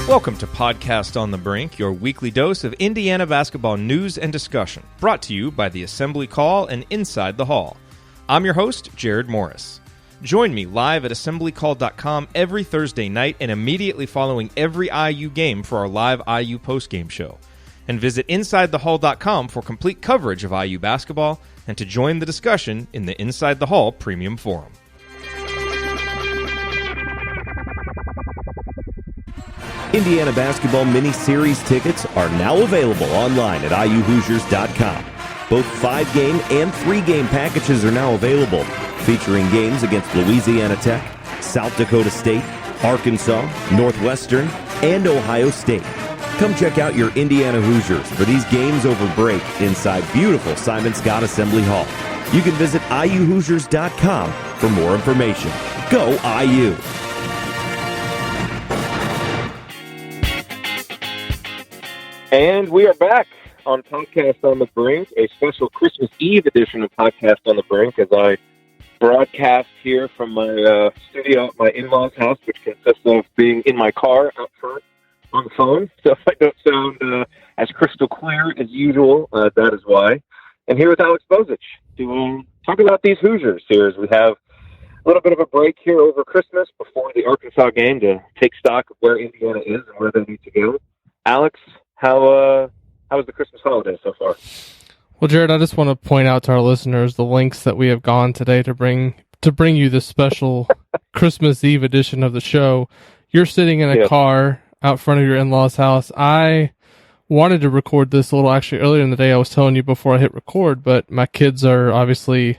Welcome to Podcast on the Brink, your weekly dose of Indiana basketball news and discussion, brought to you by the Assembly Call and Inside the Hall. I'm your host, Jerod Morris. Join me live at assemblycall.com every Thursday night and immediately following every IU game for our live IU postgame show. And visit InsideTheHall.com for complete coverage of IU basketball and to join the discussion in the Inside the Hall Premium Forum. Indiana basketball mini-series tickets are now available online at iuhoosiers.com. Both 5-game and 3-game packages are now available, featuring games against Louisiana Tech, South Dakota State, Arkansas, Northwestern, and Ohio State. Come check out your Indiana Hoosiers for these games over break inside beautiful Simon Skjodt Assembly Hall. You can visit iuhoosiers.com for more information. Go IU! And we are back on Podcast on the Brink, a special Christmas Eve edition of Podcast on the Brink, as I broadcast here from my studio at my in-laws' house, which consists of being in my car out front on the phone. So if I don't sound as crystal clear as usual, that is why. And here with Alex Bozich to talk about these Hoosiers here, as we have a little bit of a break here over Christmas before the Arkansas game to take stock of where Indiana is and where they need to go. Alex, how was the Christmas holiday so far? Well, Jerod, I just want to point out to our listeners the links that we have gone today to bring you this special Christmas Eve edition of the show. You're sitting in a car out front of your in-laws' house. I wanted to record this a little actually earlier in the day. I was telling you before I hit record, but my kids are obviously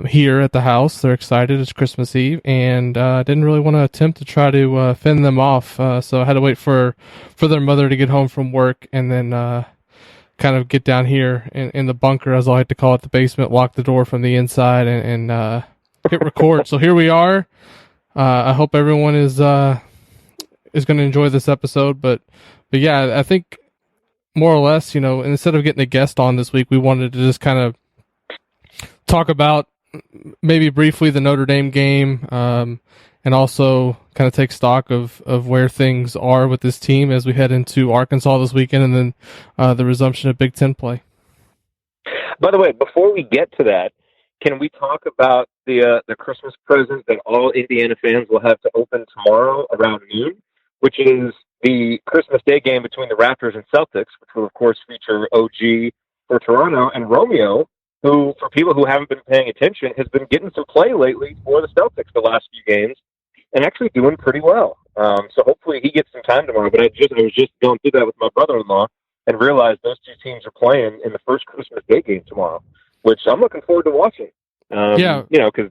here at the house. They're excited. It's Christmas Eve, and I didn't really want to attempt to try to fend them off. So I had to wait for their mother to get home from work and then kind of get down here in the bunker, as I like to call it, the basement, lock the door from the inside, and hit record. So here we are. I hope everyone is going to enjoy this episode. But yeah, I think more or less, instead of getting a guest on this week, we wanted to just kind of talk about maybe briefly the Notre Dame game, and also kind of take stock of where things are with this team as we head into Arkansas this weekend, and then the resumption of Big Ten play. By the way, before we get to that, can we talk about the Christmas present that all Indiana fans will have to open tomorrow around noon, which is the Christmas Day game between the Raptors and Celtics, which will, of course, feature OG for Toronto and Romeo, who, for people who haven't been paying attention, has been getting some play lately for the Celtics the last few games and actually doing pretty well. So hopefully he gets some time tomorrow. But I was just going through that with my brother-in-law and realized those two teams are playing in the first Christmas Day game tomorrow, which I'm looking forward to watching. Because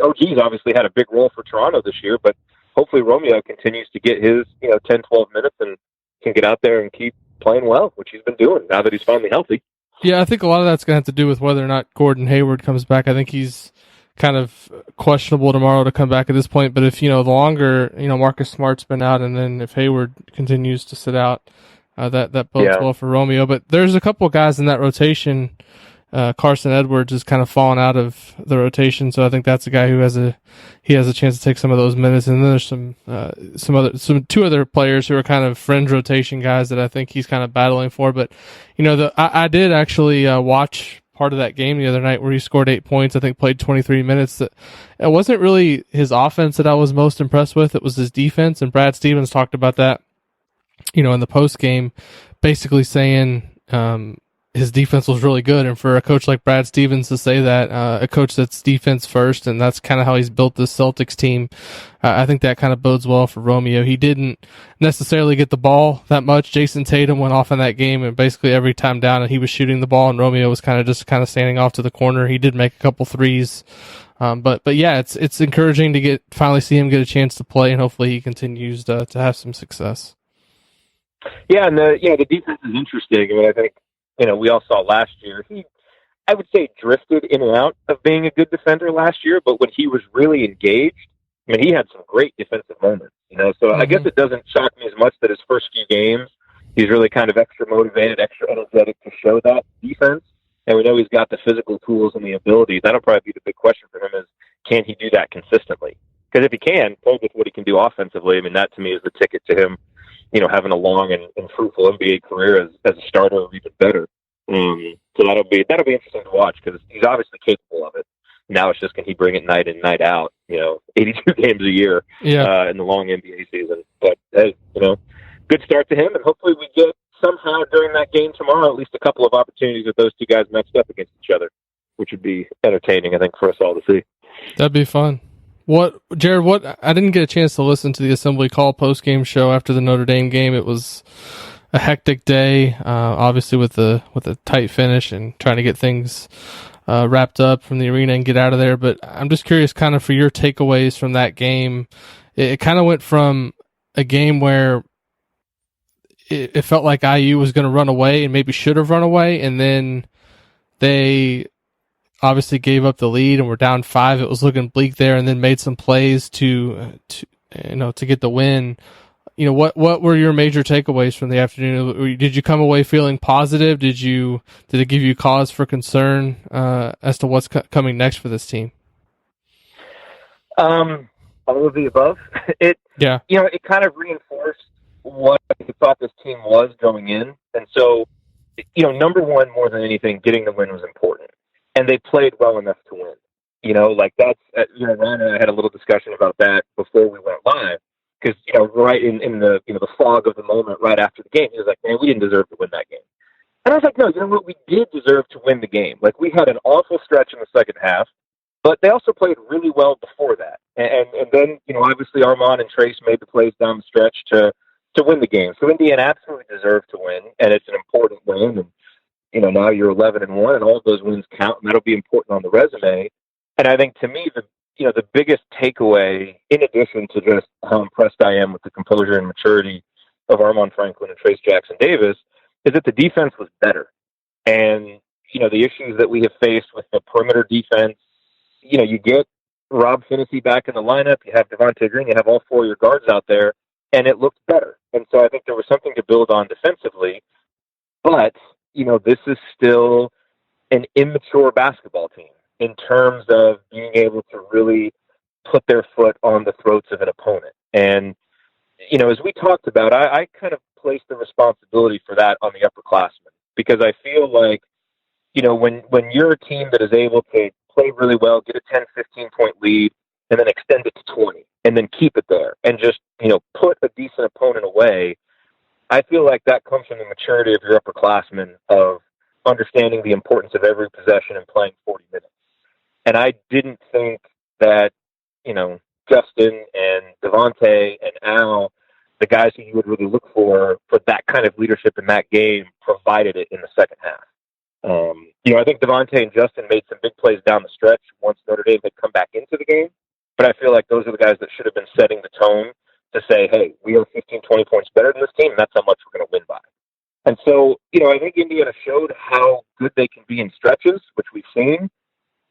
OG's obviously had a big role for Toronto this year, but hopefully Romeo continues to get his 10, 12 minutes and can get out there and keep playing well, which he's been doing now that he's finally healthy. Yeah, I think a lot of that's going to have to do with whether or not Gordon Hayward comes back. I think he's kind of questionable tomorrow to come back at this point. But if, the longer, Marcus Smart's been out, and then if Hayward continues to sit out, that bodes well for Romeo. But there's a couple of guys in that rotation. Carson Edwards is kind of fallen out of the rotation, so I think that's a guy who has a chance to take some of those minutes. And then there's two other players who are kind of fringe rotation guys that I think he's kind of battling for. But I did actually watch part of that game the other night where he scored 8 points. I think played 23 minutes. It wasn't really his offense that I was most impressed with. It was his defense, and Brad Stevens talked about that, in the post game, basically saying his defense was really good. And for a coach like Brad Stevens to say that, a coach that's defense first, and that's kind of how he's built this Celtics team, I think that kind of bodes well for Romeo. He didn't necessarily get the ball that much. Jason Tatum went off in that game, and basically every time down, and he was shooting the ball, and Romeo was kind of standing off to the corner. He did make a couple threes. But yeah, it's encouraging to finally see him get a chance to play, and hopefully he continues to have some success. Yeah, and the defense is interesting. I mean, I think, we all saw last year, he, I would say, drifted in and out of being a good defender last year, but when he was really engaged, he had some great defensive moments, so I guess it doesn't shock me as much that his first few games, he's really kind of extra motivated, extra energetic to show that defense, and we know he's got the physical tools and the abilities. That'll probably be the big question for him is, can he do that consistently? Because if he can, play with what he can do offensively, that to me is the ticket to him having a long and fruitful NBA career as a starter or even better. So that'll be interesting to watch because he's obviously capable of it. Now it's just, can he bring it night in, night out, 82 games a year in the long NBA season. But, hey, good start to him, and hopefully we get somehow during that game tomorrow at least a couple of opportunities with those two guys matched up against each other, which would be entertaining, I think, for us all to see. That'd be fun. Jared, I didn't get a chance to listen to the Assembly Call post-game show after the Notre Dame game. It was a hectic day, obviously with a tight finish and trying to get things wrapped up from the arena and get out of there. But I'm just curious kind of for your takeaways from that game. It kind of went from a game where it felt like IU was going to run away and maybe should have run away, and then they obviously gave up the lead and were down 5. It was looking bleak there, and then made some plays to get the win. What were your major takeaways from the afternoon? Did you come away feeling positive? Did it give you cause for concern as to what's coming next for this team? All of the above. It kind of reinforced what I thought this team was going in, and so number one, more than anything, getting the win was important, and they played well enough to win. That's Ryan and I had a little discussion about that before we went live. Because, right in the the fog of the moment right after the game, he was like, man, we didn't deserve to win that game. And I was like, no, you know what? We did deserve to win the game. Like, we had an awful stretch in the second half, but they also played really well before that. And then, obviously Armaan and Trayce made the plays down the stretch to win the game. So Indiana absolutely deserved to win, and it's an important win. And, now you're 11-1, and all of those wins count, and that'll be important on the resume. And I think, to me, the biggest takeaway, in addition to just how impressed I am with the composure and maturity of Armaan Franklin and Trayce Jackson-Davis, is that the defense was better. And, the issues that we have faced with the perimeter defense, you get Rob Finney back in the lineup, you have Devon Tate, you have all 4 of your guards out there, and it looked better. And so I think there was something to build on defensively. But, this is still an immature basketball team in terms of being able to really put their foot on the throats of an opponent. And, as we talked about, I kind of place the responsibility for that on the upperclassmen, because I feel like, when you're a team that is able to play really well, get a 10, 15-point lead, and then extend it to 20, and then keep it there, and just, put a decent opponent away, I feel like that comes from the maturity of your upperclassmen of understanding the importance of every possession and playing 40 minutes. And I didn't think that, Justin and Devontae and Al, the guys who you would really look for that kind of leadership in that game, provided it in the second half. I think Devontae and Justin made some big plays down the stretch once Notre Dame had come back into the game. But I feel like those are the guys that should have been setting the tone to say, hey, we are 15, 20 points better than this team, and that's how much we're going to win by. And so, I think Indiana showed how good they can be in stretches, which we've seen.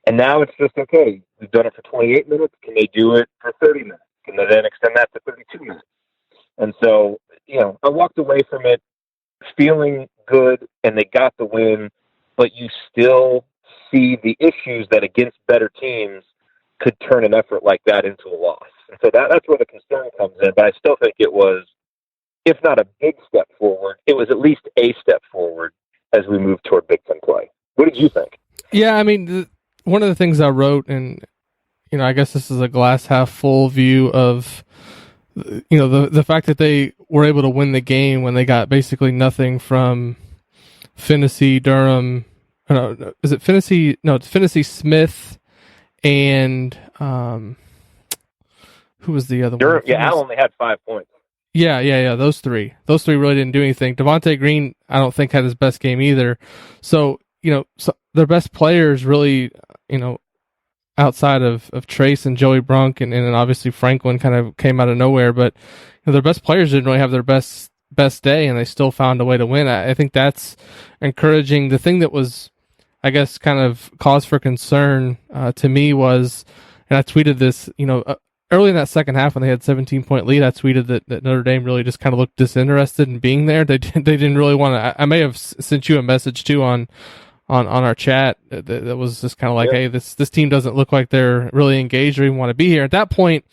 And now it's just, okay, we've done it for 28 minutes. Can they do it for 30 minutes? Can they then extend that to 32 minutes? And so, I walked away from it feeling good, and they got the win, but you still see the issues that against better teams could turn an effort like that into a loss. And so that's where the concern comes in. But I still think it was, if not a big step forward, it was at least a step forward as we move toward Big Ten play. What did you think? Yeah, I mean, one of the things I wrote, and I guess this is a glass half full view of the fact that they were able to win the game when they got basically nothing from Finney, Durham. Is it Finney? No, it's Finney, Smith, and who was the other Durham, one? Yeah, Al only had 5 points. Yeah. Those three really didn't do anything. Devontae Green, I don't think, had his best game either. So their best players really, outside of Trayce and Joey Brunk and obviously Franklin kind of came out of nowhere, but their best players didn't really have their best day, and they still found a way to win. I think that's encouraging. The thing that was, I guess, kind of cause for concern to me was, and I tweeted this, early in that second half when they had 17-point lead, I tweeted that Notre Dame really just kind of looked disinterested in being there. They didn't really want to. I may have sent you a message too on our chat that was just kind of like, hey, this team doesn't look like they're really engaged or even want to be here. At that point,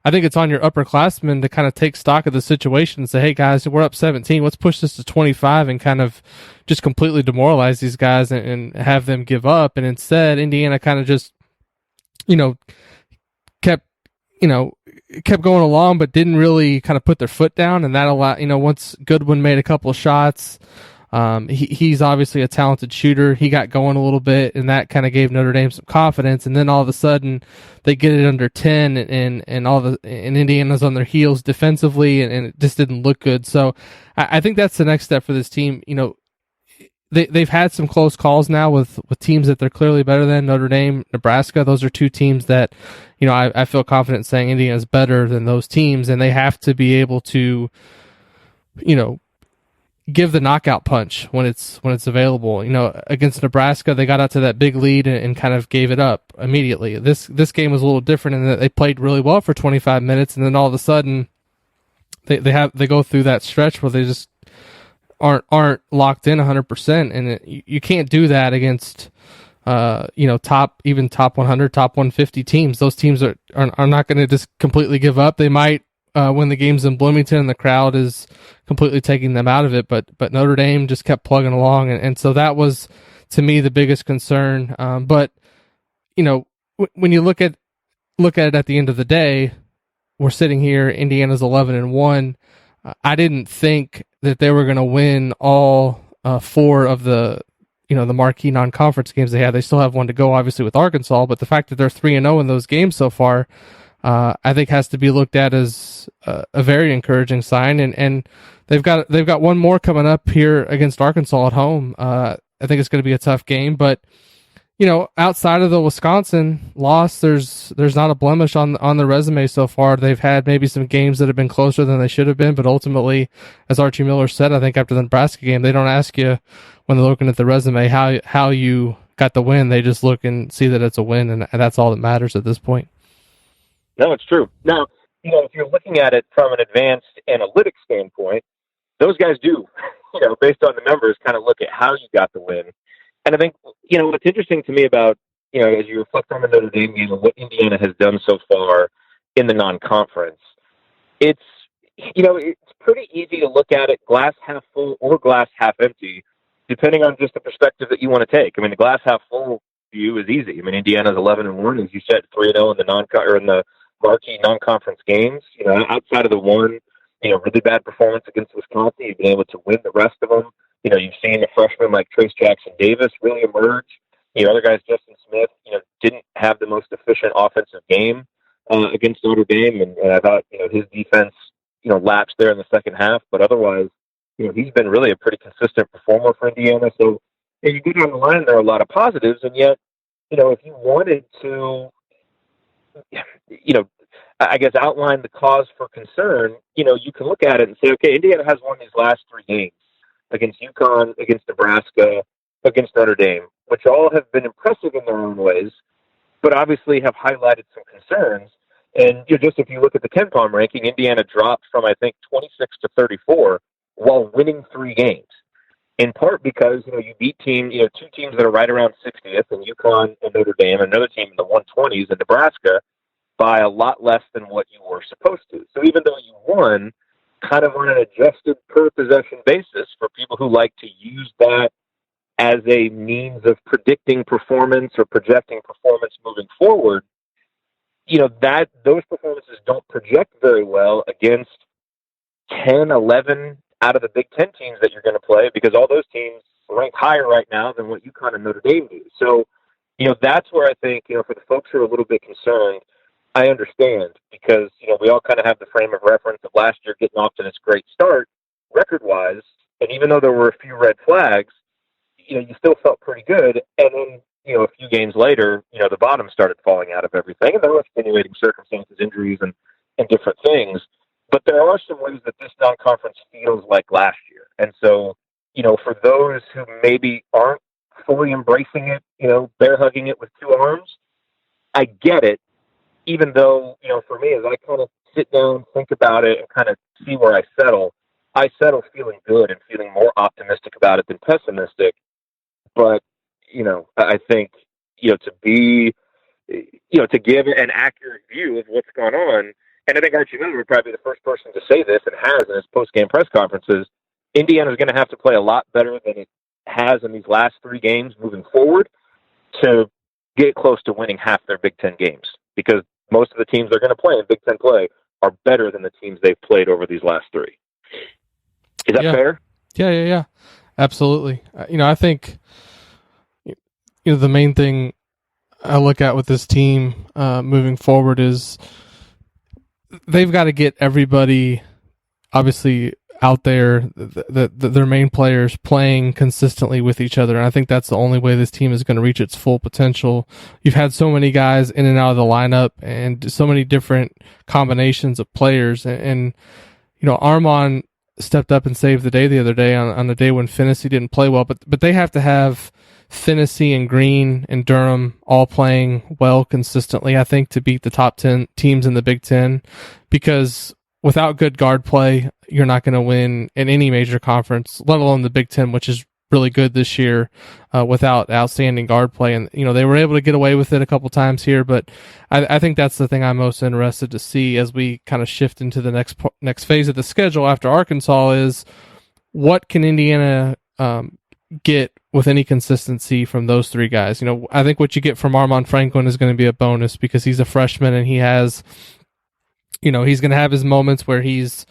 I think it's on your upperclassmen to kind of take stock of the situation and say, hey, guys, we're up 17. Let's push this to 25 and kind of just completely demoralize these guys and have them give up. And instead, Indiana kind of just, kept going along, but didn't really kind of put their foot down. And that allowed, once Goodwin made a couple of shots, he's obviously a talented shooter. He got going a little bit, and that kind of gave Notre Dame some confidence. And then all of a sudden, they get it under 10, and Indiana's on their heels defensively, and it just didn't look good. So I think that's the next step for this team. They've had some close calls now with teams that they're clearly better than, Notre Dame, Nebraska. Those are two teams that, I feel confident saying Indiana's better than those teams, and they have to be able to, give the knockout punch when it's available. Against Nebraska, they got out to that big lead and kind of gave it up immediately. This game was a little different in that they played really well for 25 minutes, and then all of a sudden they go through that stretch where they just aren't locked in 100%, and you can't do that against top 100, top 150 teams. Those teams are not going to just completely give up. They might when the game's in Bloomington and the crowd is completely taking them out of it, but Notre Dame just kept plugging along, and so that was to me the biggest concern. But when you look at it at the end of the day, we're sitting here, Indiana's 11-1. I didn't think that they were going to win all 4 of the marquee non-conference games they had. They still have one to go, obviously, with Arkansas, but the fact that they're 3-0 in those games so far, I think has to be looked at as a very encouraging sign. And they've got one more coming up here against Arkansas at home. I think it's going to be a tough game, but outside of the Wisconsin loss, there's not a blemish on the resume so far. They've had maybe some games that have been closer than they should have been, but ultimately, as Archie Miller said, I think after the Nebraska game, they don't ask you when they're looking at the resume how you got the win. They just look and see that it's a win, and that's all that matters at this point. No, it's true. Now, if you're looking at it from an advanced analytics standpoint, those guys do, based on the numbers, kind of look at how you got the win. And I think, what's interesting to me about, as you reflect on the Notre Dame game and what Indiana has done so far in the non-conference, it's pretty easy to look at it glass half full or glass half empty, depending on just the perspective that you want to take. I mean, the glass half full view is easy. I mean, Indiana's 11-1, as you said, 3-0 in the marquee non-conference games. Outside of the one, really bad performance against Wisconsin, you've been able to win the rest of them. You've seen the freshmen like Trayce Jackson-Davis really emerge. Other guys, Justin Smith, didn't have the most efficient offensive game against Notre Dame, and I thought, his defense, lapsed there in the second half. But otherwise, he's been really a pretty consistent performer for Indiana. So you go down the line, there are a lot of positives, and yet, if you wanted to, I guess outline the cause for concern, you can look at it and say, okay, Indiana has won these last 3 games. Against UConn, against Nebraska, against Notre Dame, which all have been impressive in their own ways, but obviously have highlighted some concerns. And just if you look at the KenPom ranking, Indiana dropped from, I think, 26 to 34 while winning 3 games, in part because, you beat 2 teams that are right around 60th, in UConn and Notre Dame, another team in the 120s in Nebraska, by a lot less than what you were supposed to. So even though you won, kind of on an adjusted per possession basis, for people who like to use that as a means of predicting performance or projecting performance moving forward, that those performances don't project very well against 10, 11 out of the Big Ten teams that you're going to play, because all those teams rank higher right now than what UConn and Notre Dame do. So, that's where I think, for the folks who are a little bit concerned, I understand, because, we all kind of have the frame of reference of last year getting off to this great start record-wise, and even though there were a few red flags, you still felt pretty good, and then, a few games later, the bottom started falling out of everything, and there were extenuating circumstances, injuries, and different things, but there are some ways that this non-conference feels like last year, and so, for those who maybe aren't fully embracing it, bear-hugging it with 2 arms, I get it. Even though, for me, as I kind of sit down, think about it, and kind of see where I settle feeling good and feeling more optimistic about it than pessimistic. But, I think, to be, to give an accurate view of what's gone on, and I think Archie Miller would probably be the first person to say this and has in his post-game press conferences, Indiana's going to have to play a lot better than it has in these last 3 games moving forward to get close to winning half their Big Ten games, because most of the teams they're going to play in Big Ten play are better than the teams they've played over these last 3. Is that fair? Yeah. Absolutely. I think the main thing I look at with this team moving forward is they've got to get everybody obviously out there, their main players playing consistently with each other. And I think that's the only way this team is going to reach its full potential. You've had so many guys in and out of the lineup and so many different combinations of players. And Armaan stepped up and saved the day the other day on a day when Finney didn't play well, but they have to have Finney and Green and Durham all playing well consistently, I think, to beat the top 10 teams in the Big Ten, because without good guard play, you're not going to win in any major conference, let alone the Big Ten, which is really good this year, without outstanding guard play. And, they were able to get away with it a couple times here, but I think that's the thing I'm most interested to see as we kind of shift into the next phase of the schedule after Arkansas is what can Indiana get with any consistency from those 3 guys. I think what you get from Armaan Franklin is going to be a bonus because he's a freshman and he has, he's going to have his moments where he's,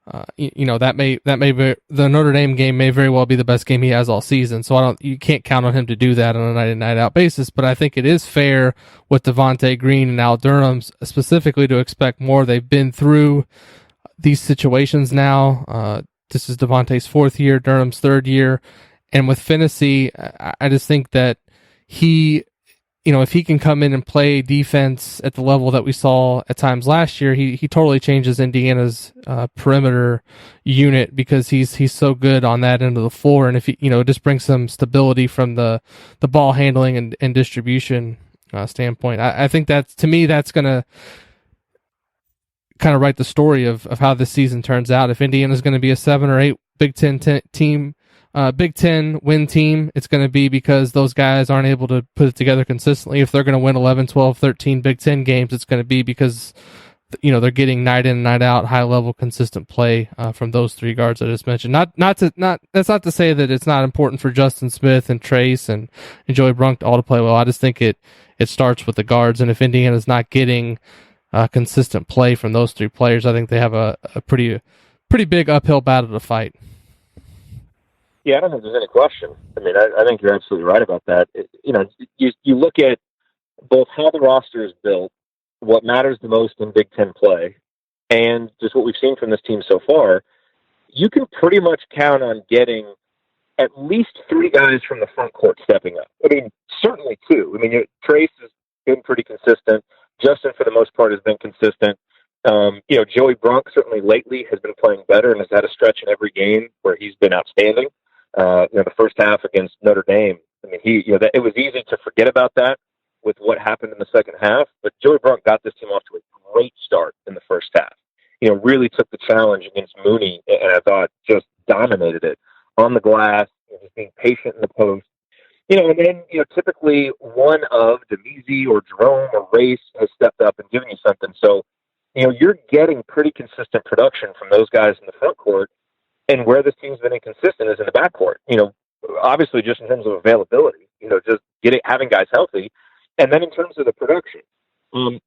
that may be, the Notre Dame game may very well be the best game he has all season. So you can't count on him to do that on a night in, night out basis. But I think it is fair with Devon Tate Green and Al Durham specifically to expect more. They've been through these situations now. This is Devon Tate's 4th year, Durham's 3rd year. And with Finney, I just think that he, if he can come in and play defense at the level that we saw at times last year, he totally changes Indiana's perimeter unit because he's so good on that end of the floor. And if he, just brings some stability from the ball handling and distribution standpoint, I think that's, to me, that's going to kind of write the story of how this season turns out. If Indiana's going to be a 7 or 8 Big Ten team, Big Ten win team, it's going to be because those guys aren't able to put it together consistently. If they're going to win 11, 12, 13 Big Ten games, it's going to be because they're getting night in, night out, high level, consistent play from those 3 guards I just mentioned. That's not to say that it's not important for Justin Smith and Trayce and Joey Brunk all to play well. I just think it starts with the guards, and if Indiana's not getting consistent play from those 3 players, I think they have a pretty big uphill battle to fight. Yeah, I don't think there's any question. I mean, I think you're absolutely right about that. You look at both how the roster is built, what matters the most in Big Ten play, and just what we've seen from this team so far. You can pretty much count on getting at least 3 guys from the front court stepping up. I mean, certainly 2. I mean, Trayce has been pretty consistent. Justin, for the most part, has been consistent. Joey Brunk certainly lately has been playing better and has had a stretch in every game where he's been outstanding. The first half against Notre Dame, I mean, it was easy to forget about that with what happened in the second half, but Joey Brunk got this team off to a great start in the first half. Really took the challenge against Mooney, and I thought just dominated it on the glass, just being patient in the post. And then, typically one of Demezy or Jerome or Race has stepped up and given you something. So, you're getting pretty consistent production from those guys in the front court. And where this team's been inconsistent is in the backcourt. Obviously just in terms of availability, just having guys healthy. And then in terms of the production,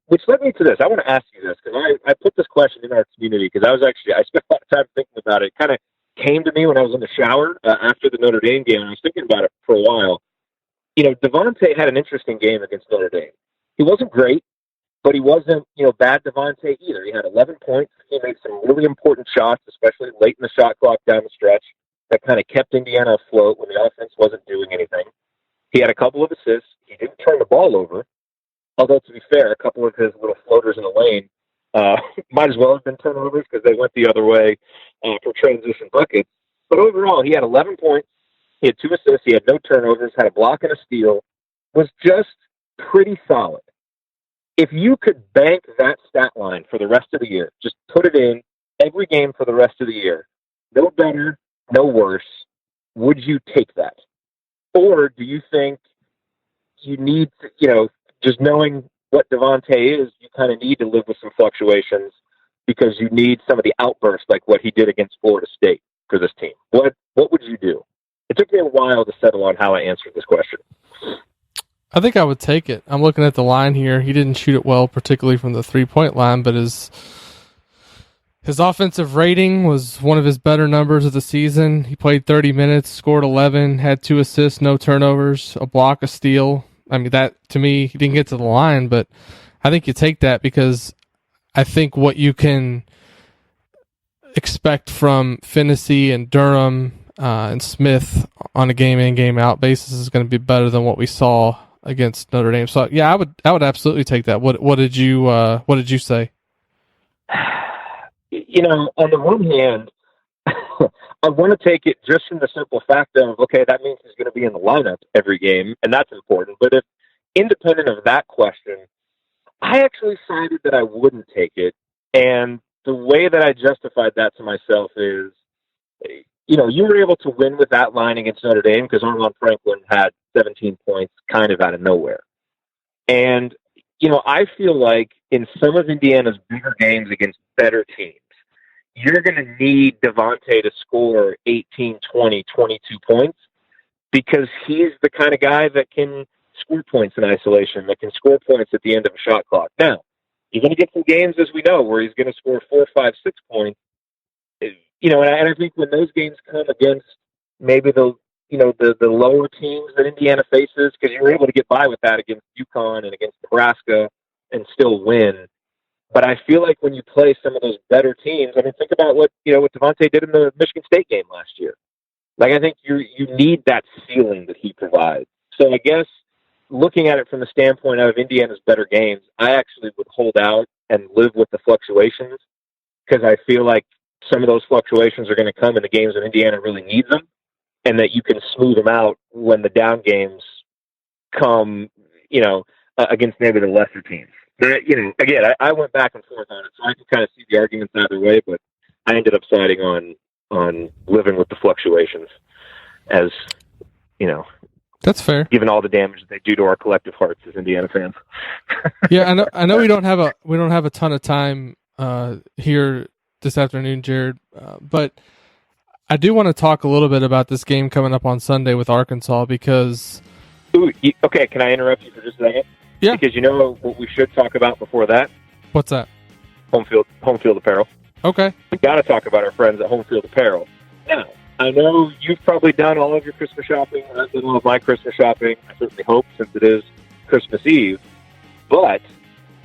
which led me to this. I want to ask you this because I put this question in our community because I spent a lot of time thinking about it. It kind of came to me when I was in the shower after the Notre Dame game. I was thinking about it for a while. Devon Tate had an interesting game against Notre Dame. He wasn't great, but he wasn't, bad Devon Tate either. He had 11 points. He made some really important shots, especially late in the shot clock down the stretch, that kind of kept Indiana afloat when the offense wasn't doing anything. He had a couple of assists. He didn't turn the ball over, although, to be fair, a couple of his little floaters in the lane might as well have been turnovers because they went the other way for transition buckets. But overall, he had 11 points. He had 2 assists. He had no turnovers, had a block and a steal, was just pretty solid. If you could bank that stat line for the rest of the year, just put it in every game for the rest of the year, no better, no worse, would you take that? Or do you think you need to, just knowing what Devon Tate is, you kind of need to live with some fluctuations because you need some of the outbursts like what he did against Florida State for this team? What would you do? It took me a while to settle on how I answered this question. I think I would take it. I'm looking at the line here. He didn't shoot it well, particularly from the 3-point line, but his offensive rating was one of his better numbers of the season. He played 30 minutes, scored 11, had 2 assists, no turnovers, a block, a steal. I mean, that, to me, he didn't get to the line, but I think you take that because I think what you can expect from Finney and Durham and Smith on a game-in, game-out basis is going to be better than what we saw against Notre Dame. So, yeah, I would absolutely take that. What did you say? You know, on the one hand, I want to take it just from the simple fact of, okay, that means he's going to be in the lineup every game, and that's important. But if independent of that question, I actually decided that I wouldn't take it. And the way that I justified that to myself is, you know, you were able to win with that line against Notre Dame because Armaan had 17 points kind of out of nowhere. And, you know, I feel like in some of Indiana's bigger games against better teams, you're going to need Devon Tate to score 18, 20, 22 points because he's the kind of guy that can score points in isolation, that can score points at the end of a shot clock. Now, you're going to get some games, as we know, where he's going to score 4, 5, 6 points. You know, and I think when those games come against maybe the lower teams that Indiana faces, because you were able to get by with that against UConn and against Nebraska and still win. But I feel like when you play some of those better teams, I mean, think about what Devon Tate did in the Michigan State game last year. Like, I think you need that ceiling that he provides. So I guess looking at it from the standpoint of Indiana's better games, I actually would hold out and live with the fluctuations because I feel like some of those fluctuations are going to come in the games that Indiana really needs them, and that you can smooth them out when the down games come, against maybe the lesser teams. But, again, I went back and forth on it, so I can kind of see the arguments either way, but I ended up siding on living with the fluctuations as, that's fair. Given all the damage that they do to our collective hearts as Indiana fans. Yeah, I know we don't have a ton of time here this afternoon, Jerod, but I do want to talk a little bit about this game coming up on Sunday with Arkansas because... Ooh, okay, can I interrupt you for just a second? Yeah. Because you know what we should talk about before that? What's that? Home field apparel. Okay. We got to talk about our friends at Home Field Apparel. Now, I know you've probably done all of your Christmas shopping. I've done all of my Christmas shopping. I certainly hope, since it is Christmas Eve. But,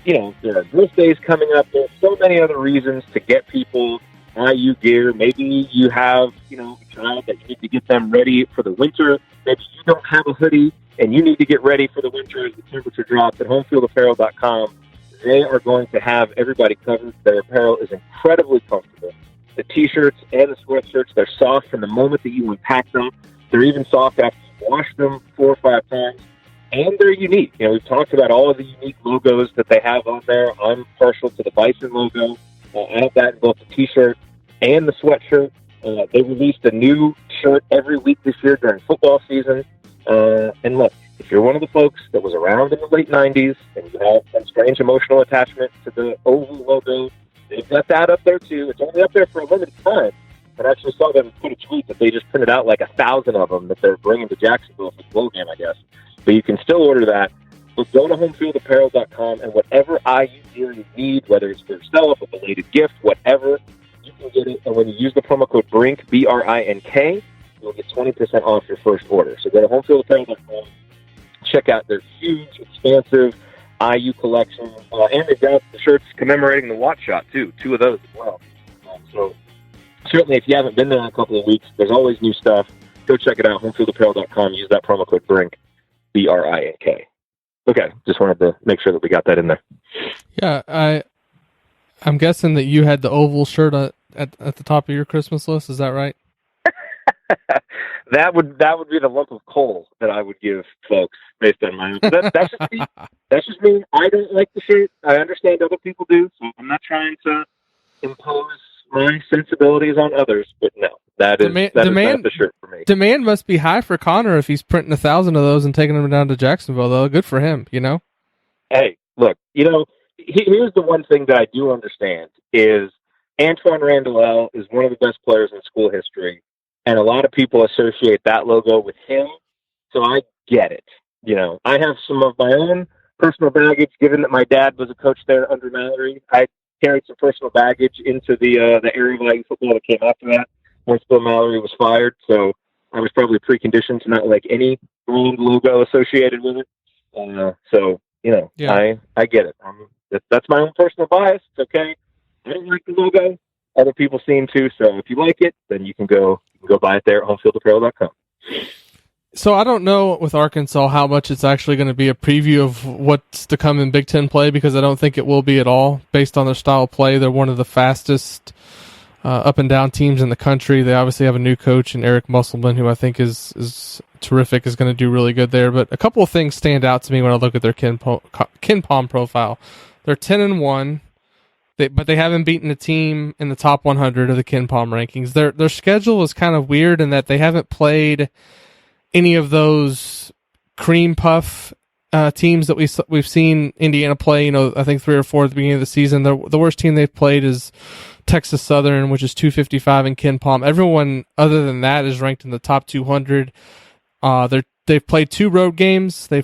there are birthdays coming up. There's so many other reasons to get people IU gear. Maybe you have, a child that you need to get them ready for the winter. Maybe you don't have a hoodie and you need to get ready for the winter as the temperature drops. At homefieldapparel.com, they are going to have everybody covered. Their apparel is incredibly comfortable. The T-shirts and the sweatshirts, they're soft from the moment that you unpack them. They're even soft after you wash them 4 or 5 times. And they're unique. We've talked about all of the unique logos that they have on there. I'm partial to the Bison logo. I have that in both the T-shirt and the sweatshirt. They released a new shirt every week this year during football season. And look, if you're one of the folks that was around in the late 90s and you have some strange emotional attachment to the oval logo, they've got that up there too. It's only up there for a limited time. I actually saw them put a tweet that they just printed out like 1,000 of them that they're bringing to Jacksonville for the bowl game, I guess. But you can still order that. But go to homefieldapparel.com and whatever IU gear you need, whether it's for yourself, a belated gift, whatever, you can get it. And when you use the promo code BRINK, BRINK, you'll get 20% off your first order. So go to homefieldapparel.com, check out their huge, expansive IU collection. And they've got the shirts commemorating the watch shot, too. 2 of those as well. So certainly if you haven't been there in a couple of weeks, there's always new stuff. Go check it out, homefieldapparel.com. Use that promo code BRINK, BRINK. Okay, just wanted to make sure that we got that in there. Yeah, I'm guessing that you had the oval shirt at the top of your Christmas list. Is that right? That would be the lump of coal that I would give folks based on my own. That's just me. That's just me. I don't like the shirt. I understand other people do, so I'm not trying to impose my sensibilities on others. But no, that is not the shirt for me. Demand must be high for Connor if he's printing 1,000 of those and taking them down to Jacksonville. Though, good for him. Hey, look, here's the one thing that I do understand is Antoine Randall is one of the best players in school history, and a lot of people associate that logo with him, so I get it. You know, I have some of my own personal baggage, given that my dad was a coach there under Mallory. I carried some personal baggage into the area of IU football that came after that once Bill Mallory was fired, so I was probably preconditioned to not like any brand logo associated with it. So, you know, yeah. I get it. That's my own personal bias. It's okay. I don't like the logo. Other people seem to. So if you like it, then you can go buy it there at homefieldapparel.com. So I don't know with Arkansas how much it's actually going to be a preview of what's to come in Big Ten play, because I don't think it will be at all based on their style of play. They're one of the fastest up and down teams in the country. They obviously have a new coach in Eric Musselman, who I think is terrific, is going to do really good there. But a couple of things stand out to me when I look at their KenPom profile. They're 10-1, but they haven't beaten a team in the top 100 of the KenPom rankings. Their schedule is kind of weird in that they haven't played any of those cream puff teams that we've seen Indiana play. You know, I think 3 or 4 at the beginning of the season. The worst team they've played is Texas Southern, which is 255 in KenPom. Everyone other than that is ranked in the top 200. They've played 2 road games. They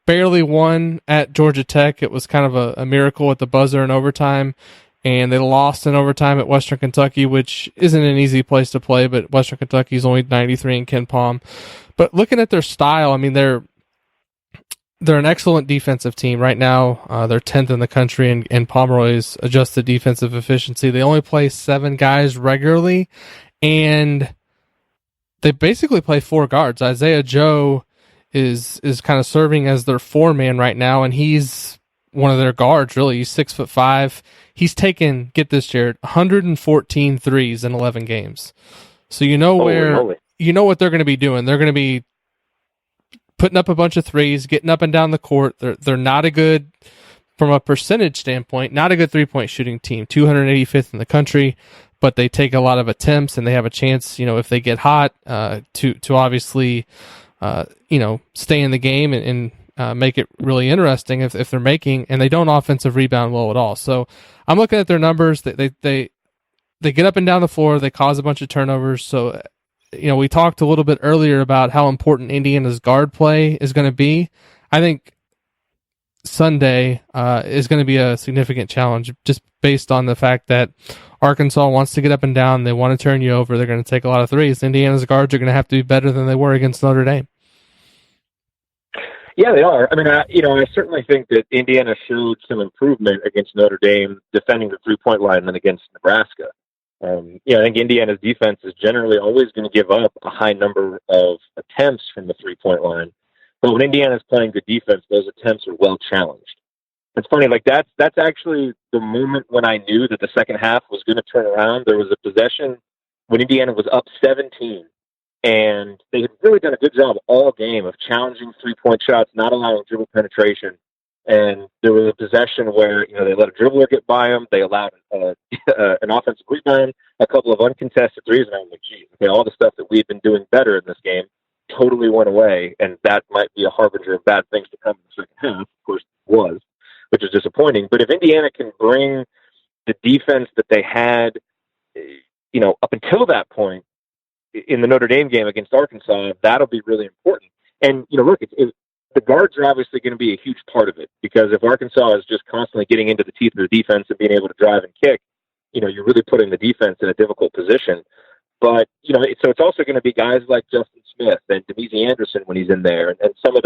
barely won at Georgia Tech. It was kind of a miracle at the buzzer in overtime, and they lost in overtime at Western Kentucky, which isn't an easy place to play, but Western Kentucky is only 93 in KenPom. But looking at their style, I mean, they're an excellent defensive team right now. They're 10th in the country in Pomeroy's adjusted defensive efficiency. They only play 7 guys regularly, and they basically play 4 guards. Isaiah Joe is kind of serving as their 4-man right now, and he's one of their guards, really. He's 6'5". He's taken, get this, Jerod, 114 threes in 11 games. So you know what they're going to be doing. They're going to be putting up a bunch of threes, getting up and down the court. They're not a good, from a percentage standpoint, not a good three-point shooting team, 285th in the country, but they take a lot of attempts, and they have a chance, you know, if they get hot, to obviously, stay in the game and make it really interesting if they're making, and they don't offensive rebound well at all. So I'm looking at their numbers. They get up and down the floor. They cause a bunch of turnovers. So, you know, we talked a little bit earlier about how important Indiana's guard play is going to be. I think Sunday is going to be a significant challenge, just based on the fact that Arkansas wants to get up and down. They want to turn you over. They're going to take a lot of threes. Indiana's guards are going to have to be better than they were against Notre Dame. Yeah, they are. I mean, I certainly think that Indiana showed some improvement against Notre Dame defending the three-point line than against Nebraska. I think Indiana's defense is generally always going to give up a high number of attempts from the three-point line. But when Indiana's playing good defense, those attempts are well challenged. It's funny, like that's actually the moment when I knew that the second half was going to turn around. There was a possession when Indiana was up 17. And they had really done a good job all game of challenging three-point shots, not allowing dribble penetration. And there was a possession where, they let a dribbler get by them. They allowed an offensive rebound, a couple of uncontested threes. And I was like, geez, okay, all the stuff that we've been doing better in this game totally went away. And that might be a harbinger of bad things to come in the second half. Of course, it was, which is disappointing. But if Indiana can bring the defense that they had, up until that point, in the Notre Dame game against Arkansas, that'll be really important. And, look, the guards are obviously going to be a huge part of it, because if Arkansas is just constantly getting into the teeth of the defense and being able to drive and kick, you're really putting the defense in a difficult position. But, so it's also going to be guys like Justin Smith and Demezy Anderson when he's in there, and some of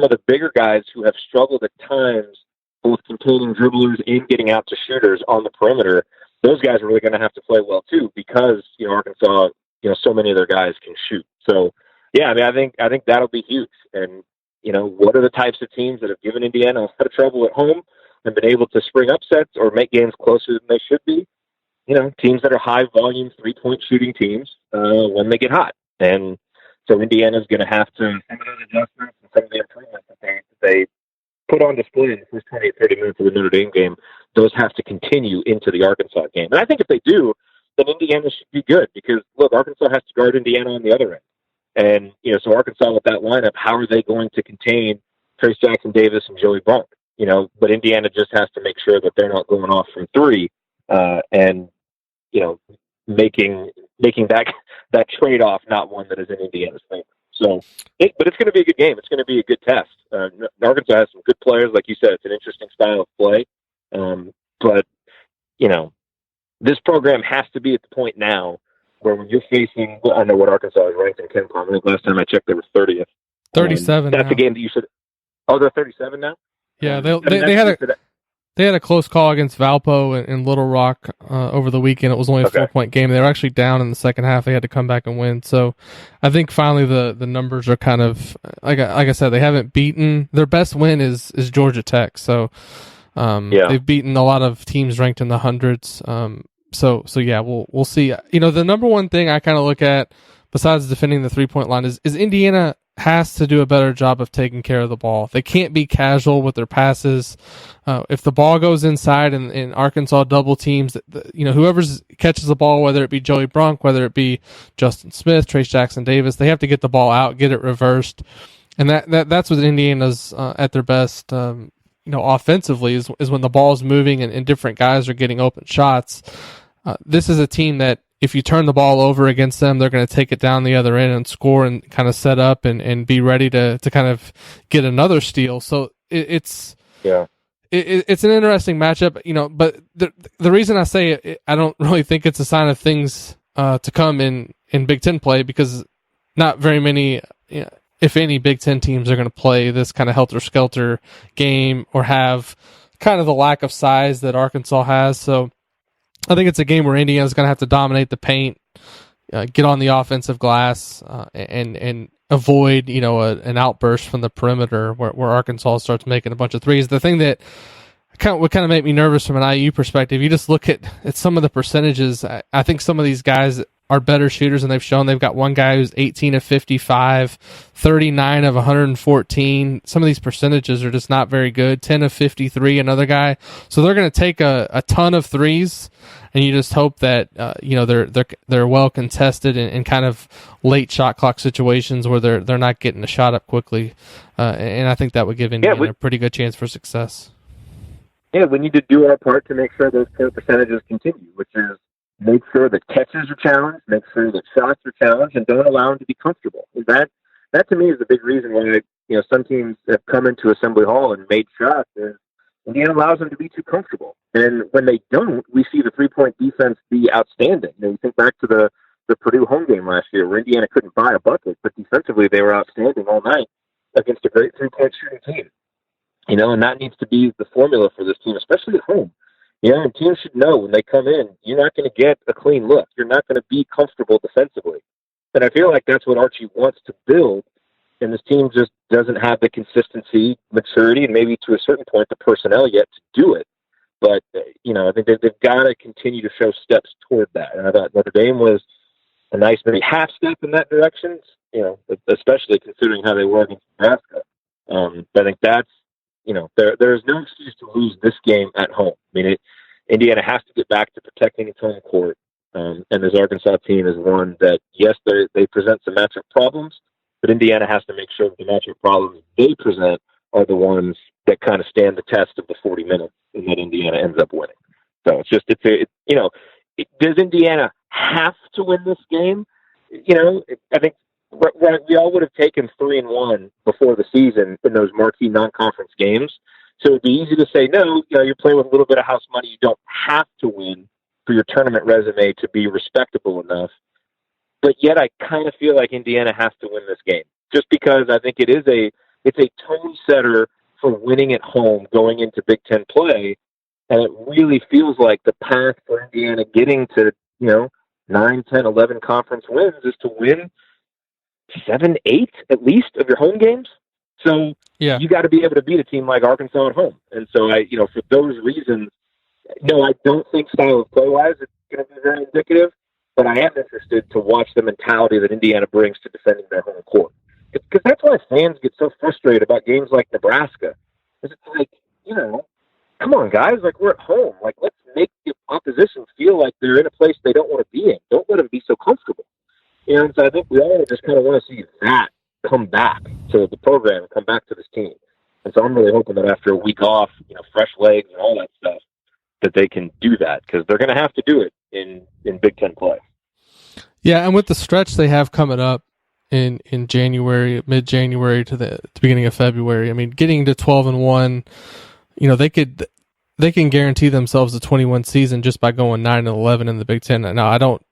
the bigger guys who have struggled at times both containing dribblers and getting out to shooters on the perimeter. Those guys are really going to have to play well too, because, Arkansas, so many of their guys can shoot. So, yeah, I mean, I think that'll be huge. And, what are the types of teams that have given Indiana a lot of trouble at home and been able to spring upsets or make games closer than they should be? Teams that are high-volume three-point shooting teams when they get hot. And so Indiana's going to have to, some of those adjustments and some of the improvements that they put on display in the first 20 30 minutes of the Notre Dame game, those have to continue into the Arkansas game. And I think if they do, then Indiana should be good, because, look, Arkansas has to guard Indiana on the other end. And, so Arkansas with that lineup, how are they going to contain Trayce Jackson-Davis and Joey Brink? but Indiana just has to make sure that they're not going off from three, and, making that trade-off not one that is in Indiana's favor. So, but it's going to be a good game. It's going to be a good test. Arkansas has some good players. Like you said, it's an interesting style of play. But, this program has to be at the point now where when you're facing, I know what Arkansas is ranked in KenPom. I think last time I checked, they were 30th. 37 That's now. the game that you should. Oh, they're 37 now? Yeah, they had a close call against Valpo in Little Rock over the weekend. It was only a 4-point game. They were actually down in the second half. They had to come back and win. So I think finally the numbers are kind of, like I said, they haven't beaten. Their best win is Georgia Tech. So they've beaten a lot of teams ranked in the hundreds. So yeah, we'll see. The number one thing I kind of look at besides defending the 3-point line is Indiana has to do a better job of taking care of the ball. They can't be casual with their passes. If the ball goes inside and Arkansas double teams, whoever catches the ball, whether it be Joey Brunk, whether it be Justin Smith, Trayce Jackson Davis, they have to get the ball out, get it reversed. And that's what Indiana's at their best, offensively is when the ball is moving and different guys are getting open shots. This is a team that if you turn the ball over against them, they're going to take it down the other end and score and kind of set up and be ready to kind of get another steal. So it's an interesting matchup, but the reason I say it, I don't really think it's a sign of things to come in Big Ten play, because not very many, if any, Big Ten teams are going to play this kind of helter-skelter game or have kind of the lack of size that Arkansas has. So I think it's a game where Indiana's going to have to dominate the paint, get on the offensive glass, and avoid, an outburst from the perimeter where Arkansas starts making a bunch of threes. The thing that would kind of make me nervous from an IU perspective, you just look at some of the percentages. I think some of these guys are better shooters than they've shown. They've got one guy who's 18 of 55, 39 of 114. Some of these percentages are just not very good. 10 of 53, another guy. So they're going to take a ton of threes, and you just hope that they're well contested and kind of late shot clock situations where they're not getting the shot up quickly. And I think that would give Indiana a pretty good chance for success. Yeah, we need to do our part to make sure those percentages continue, which is make sure that catches are challenged, make sure that shots are challenged, and don't allow them to be comfortable. And that to me is the big reason why some teams have come into Assembly Hall and made shots. Is Indiana allows them to be too comfortable, and when they don't, we see the 3-point defense be outstanding. You think back to the Purdue home game last year, where Indiana couldn't buy a bucket, but defensively they were outstanding all night against a great 3-point shooting team. And that needs to be the formula for this team, especially at home. And teams should know when they come in, you're not going to get a clean look. You're not going to be comfortable defensively. And I feel like that's what Archie wants to build, and this team just doesn't have the consistency, maturity, and maybe to a certain point the personnel yet to do it. But, I think they've got to continue to show steps toward that. And I thought Notre Dame was a nice maybe half step in that direction, especially considering how they were against Nebraska. But I think that's, there's no excuse to lose this game at home. Indiana has to get back to protecting its home court. And this Arkansas team is one that, yes, they present some matchup problems, but Indiana has to make sure that the matchup problems they present are the ones that kind of stand the test of the 40 minutes and that Indiana ends up winning. So does Indiana have to win this game? I think we all would have taken 3-1 before the season in those marquee non-conference games. So it'd be easy to say, no, you're playing with a little bit of house money. You don't have to win for your tournament resume to be respectable enough. But yet I kind of feel like Indiana has to win this game, just because I think it's a tone setter for winning at home going into Big Ten play. And it really feels like the path for Indiana getting to, 9, 10, 11 conference wins is to win 7, 8 at least of your home games. So you got to be able to beat a team like Arkansas at home. And so for those reasons, no, I don't think style of play wise it's going to be very indicative, but I am interested to watch the mentality that Indiana brings to defending their home court. Because that's why fans get so frustrated about games like Nebraska. Because it's like, come on guys, we're at home. Let's make the opposition feel like they're in a place they don't want to be in. Don't let them be so comfortable. And so I think we all just kind of want to see that come back to the program, come back to this team. And so I'm really hoping that after a week off, fresh legs and all that stuff, that they can do that, because they're going to have to do it in Big Ten play. Yeah, and with the stretch they have coming up in January, mid-January to the beginning of February, I mean, getting to 12-1, they can guarantee themselves a 21 season just by going 9-11 in the Big Ten. Now, I don't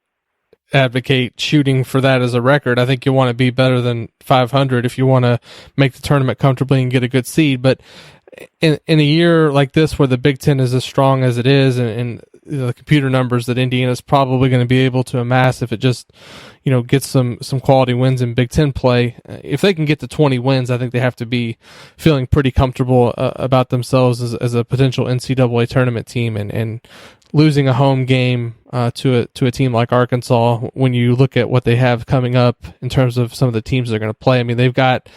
advocate shooting for that as a record. I think you want to be better than 500 if you want to make the tournament comfortably and get a good seed. But in a year like this, where the Big Ten is as strong as it is, and the computer numbers that Indiana is probably going to be able to amass if it just gets some quality wins in Big Ten play, if they can get to 20 wins, I think they have to be feeling pretty comfortable about themselves as a potential NCAA tournament team, and losing a home game to a team like Arkansas, when you look at what they have coming up in terms of some of the teams they're going to play. I mean, they've got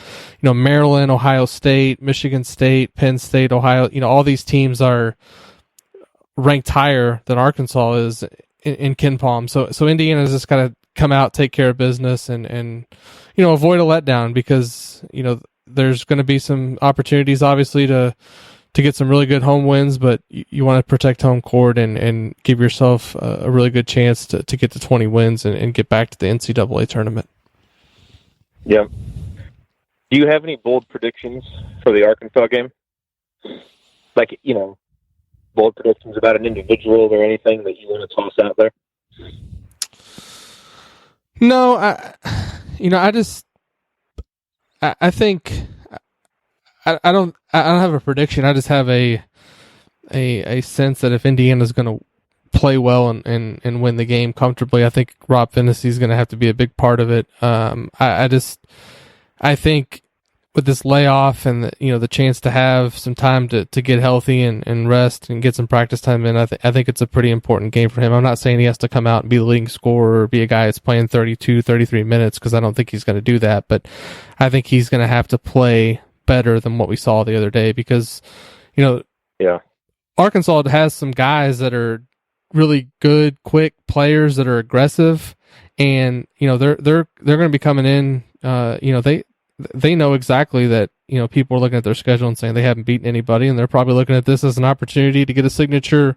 Maryland, Ohio State, Michigan State, Penn State, Ohio. All these teams are ranked higher than Arkansas is in KenPom. So Indiana's just got to come out, take care of business, and avoid a letdown, because there's going to be some opportunities, obviously, to get some really good home wins, but you want to protect home court and give yourself a really good chance to get to 20 wins and get back to the NCAA tournament. Yeah. Do you have any bold predictions for the Arkansas game? Like, bold predictions about an individual or anything that you want to toss out there? No, I think I don't have a prediction. I just have a sense that if Indiana's going to play well and win the game comfortably, I think Rob Phinisee is going to have to be a big part of it. I think with this layoff and the chance to have some time to get healthy and rest and get some practice time in, I think it's a pretty important game for him. I'm not saying he has to come out and be the leading scorer or be a guy that's playing 32, 33 minutes, because I don't think he's going to do that, but I think he's going to have to play better than what we saw the other day, because Arkansas has some guys that are really good, quick players that are aggressive, and they're going to be coming in. They know exactly that people are looking at their schedule and saying they haven't beaten anybody, and they're probably looking at this as an opportunity to get a signature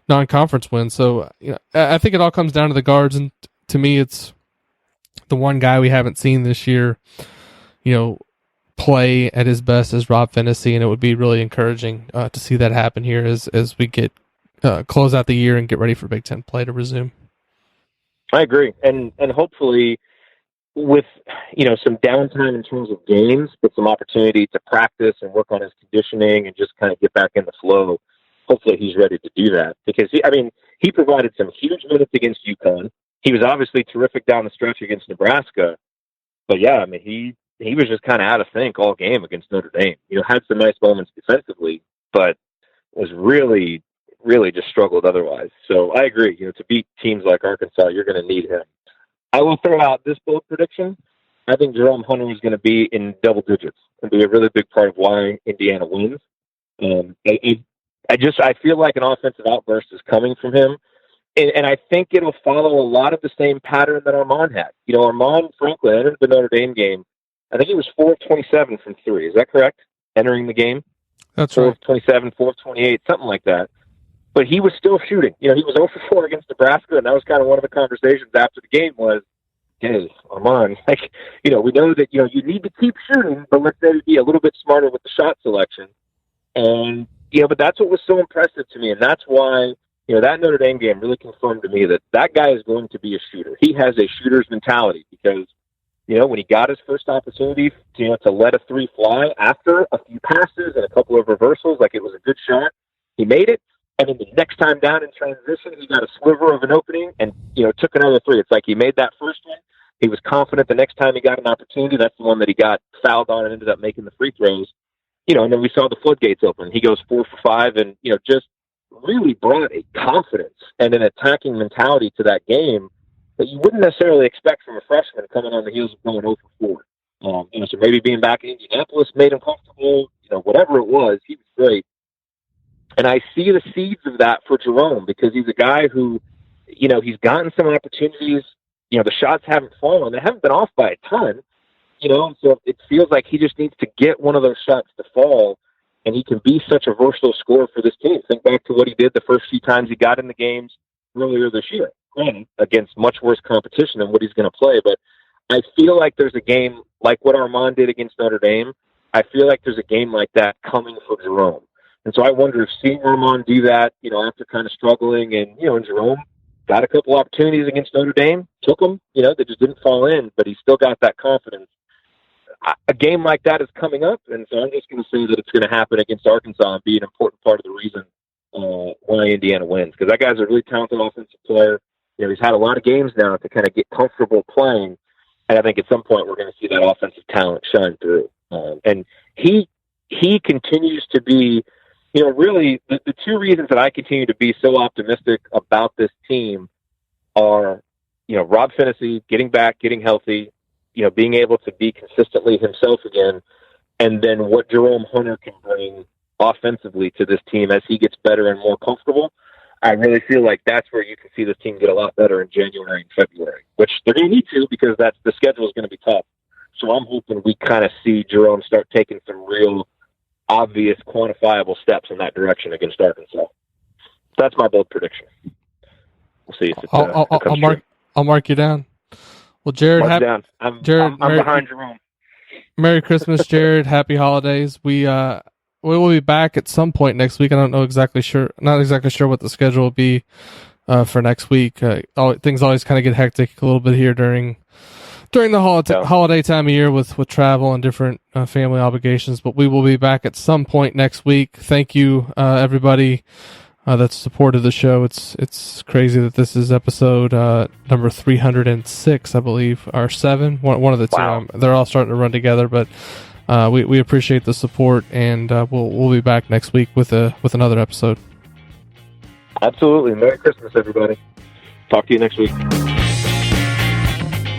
non-conference win. So I think it all comes down to the guards, and to me, it's the one guy we haven't seen this year, play at his best as Rob Phinisee, and it would be really encouraging to see that happen here as we get close out the year and get ready for Big Ten play to resume. I agree, and hopefully with some downtime in terms of games, but some opportunity to practice and work on his conditioning and just kind of get back in the flow. Hopefully he's ready to do that, because he provided some huge minutes against UConn. He was obviously terrific down the stretch against Nebraska, but he was just kind of out of sync all game against Notre Dame. Had some nice moments defensively, but was really, really just struggled otherwise. So I agree. To beat teams like Arkansas, you're going to need him. I will throw out this bold prediction. I think Jerome Hunter is going to be in double digits and be a really big part of why Indiana wins. I feel like an offensive outburst is coming from him. And I think it'll follow a lot of the same pattern that Armaan had. Armaan, frankly, entered the Notre Dame game, I think he was 4 of 27 from three. Is that correct? Entering the game? That's 4 right. of 27, 4 of 28, something like that. But he was still shooting. He was 0 for 4 against Nebraska, and that was kind of one of the conversations after the game was, hey, Armaan, we know that, you need to keep shooting, but let's maybe be a little bit smarter with the shot selection. And, but that's what was so impressive to me, and that's why, that Notre Dame game really confirmed to me that guy is going to be a shooter. He has a shooter's mentality, because when he got his first opportunity, to let a three fly after a few passes and a couple of reversals, like it was a good shot, he made it. And then the next time down in transition, he got a sliver of an opening and, took another three. It's like he made that first one. He was confident the next time he got an opportunity, that's the one that he got fouled on and ended up making the free throws. And then we saw the floodgates open. He goes 4 for 5 and, just really brought a confidence and an attacking mentality to that game that you wouldn't necessarily expect from a freshman coming on the heels of going 0 for 4. So maybe being back in Indianapolis made him comfortable, whatever it was, he was great. And I see the seeds of that for Jerome, because he's a guy who, he's gotten some opportunities. The shots haven't fallen. They haven't been off by a ton, so it feels like he just needs to get one of those shots to fall and he can be such a versatile scorer for this team. Think back to what he did the first few times he got in the games earlier this year, against much worse competition than what he's going to play. But I feel like there's a game like what Armaan did against Notre Dame. I feel like there's a game like that coming for Jerome. And so I wonder if seeing Armaan do that, after kind of struggling, and Jerome got a couple opportunities against Notre Dame, took them, they just didn't fall in, but he still got that confidence. A game like that is coming up, and so I'm just going to say that it's going to happen against Arkansas and be an important part of the reason why Indiana wins, because that guy's a really talented offensive player. He's had a lot of games now to kind of get comfortable playing, and I think at some point we're going to see that offensive talent shine through. And he continues to be, really the two reasons that I continue to be so optimistic about this team are, Rob Phinisee getting back, getting healthy, being able to be consistently himself again, and then what Jerome Hunter can bring offensively to this team as he gets better and more comfortable. I really feel like that's where you can see this team get a lot better in January and February, which they're going to need to, because the schedule is going to be tough. So I'm hoping we kind of see Jerome start taking some real obvious, quantifiable steps in that direction against Arkansas. That's my bold prediction. We'll see if it I'll mark you down. Well, Jerod, I'm Merry, behind Jerome. Merry Christmas, Jerod. Happy holidays. We will be back at some point next week. I don't know not exactly sure what the schedule will be for next week. Things always kind of get hectic a little bit here during the holiday time of year with travel and different family obligations. But we will be back at some point next week. Thank you, everybody that's supported the show. It's crazy that this is episode number 306, I believe, or 7. One of the two. Wow. They're all starting to run together, but we appreciate the support, and we'll be back next week with another episode. Absolutely. Merry Christmas, everybody. Talk to you next week.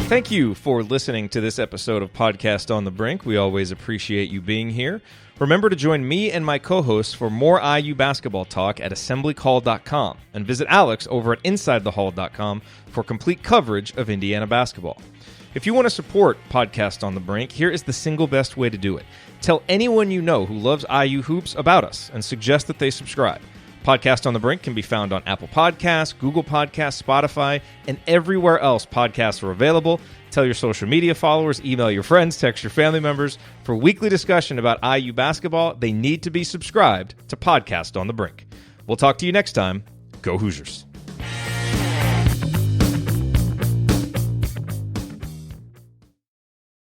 Thank you for listening to this episode of Podcast on the Brink. We always appreciate you being here. Remember to join me and my co-hosts for more IU basketball talk at assemblycall.com, and visit Alex over at insidethehall.com for complete coverage of Indiana basketball. If you want to support Podcast on the Brink, here is the single best way to do it. Tell anyone you know who loves IU hoops about us and suggest that they subscribe. Podcast on the Brink can be found on Apple Podcasts, Google Podcasts, Spotify, and everywhere else podcasts are available. Tell your social media followers, email your friends, text your family members. For weekly discussion about IU basketball, they need to be subscribed to Podcast on the Brink. We'll talk to you next time. Go Hoosiers.